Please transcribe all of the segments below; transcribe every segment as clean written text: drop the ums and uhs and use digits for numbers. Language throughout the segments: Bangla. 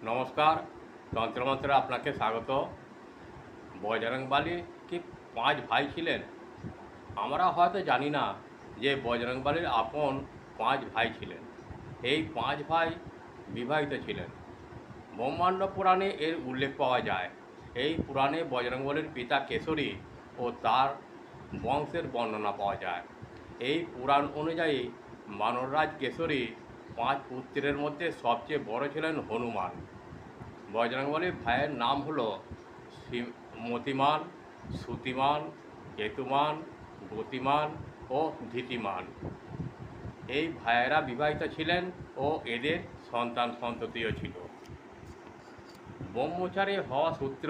নমস্কার। তন্ত্রমন্ত্রে আপনাকে স্বাগত। বজরংবলী কি ৫ ভাই ছিলেন? আমরা হয়তো জানি না যে বজরংবলীর আপন ৫ ভাই ছিলেন। এই ৫ ভাই বিবাহিত ছিলেন। ব্রহ্মাণ্ড পুরাণে এর উল্লেখ পাওয়া যায়। এই পুরাণে বজরংবলীর পিতা কেশরী ও তার বংশের বর্ণনা পাওয়া যায়। এই পুরাণ অনুযায়ী বানররাজ কেশরী ৫ পুত্রের মধ্যে সবচেয়ে বড় ছিলেন হনুমান। বজরংবলীর ভাইয়ের নাম হলো মতিমান, শ্রুতিমান, কেতুমান, গতিমান ও ধীতিমান। এই ভাইয়েরা বিবাহিত ছিলেন ও এদের সন্তান সন্ততিও ছিল। ব্রহ্মচারী হওয়া সূত্র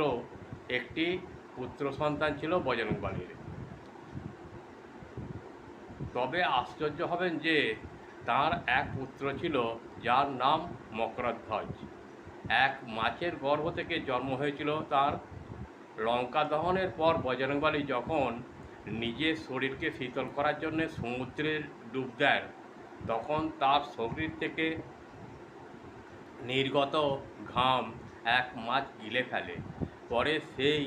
একটি পুত্র সন্তান ছিল বজরংবলীর। তবে আশ্চর্য হবেন যে তার এক পুত্র ছিল যার নাম মকরধ্বজ। এক মাছের গর্ভ থেকে জন্ম হয়েছিল তার। লঙ্কা দহনের পর বজরংবলী যখন নিজের শরীরকে শীতল করার জন্য সমুদ্রে ডুব দেন, তখন তার শরীর থেকে নির্গত ঘাম এক মাছ গিলে ফেলে। পরে সেই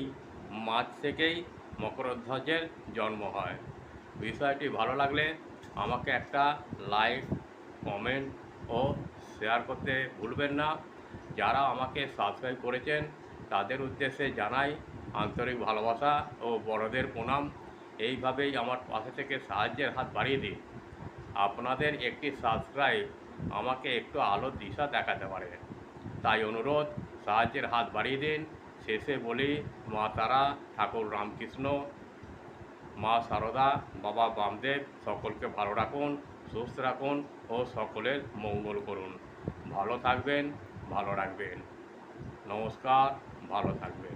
মাছ থেকেই মকরধ্বজের জন্ম হয়। বিষয়টি ভালো লাগলে আমাকে একটা লাইক, কমেন্ট ও শেয়ার করতে ভুলবেন না। যারা আমাকে সাবস্ক্রাইব করেছেন তাদের উদ্দেশ্যে জানাই আন্তরিক ভালোবাসা ও বড়দের প্রণাম। এইভাবেই আমার পাশে থেকে সাহায্যের হাত বাড়িয়ে দিন। আপনাদের একটি সাবস্ক্রাইব আমাকে একটু আলোর দিশা দেখাতে পারে, তাই অনুরোধ, সাহায্যের হাত বাড়িয়ে দিন। শেষে বলি, মা তারা, ঠাকুর রামকৃষ্ণ, মা সারদা, বাবা বামদেব সকলকে ভালো রাখুন, সুস্থ রাখুন ও সকলের মঙ্গল করুন। ভালো থাকবেন, ভালো রাখবেন। নমস্কার, ভালো থাকবেন।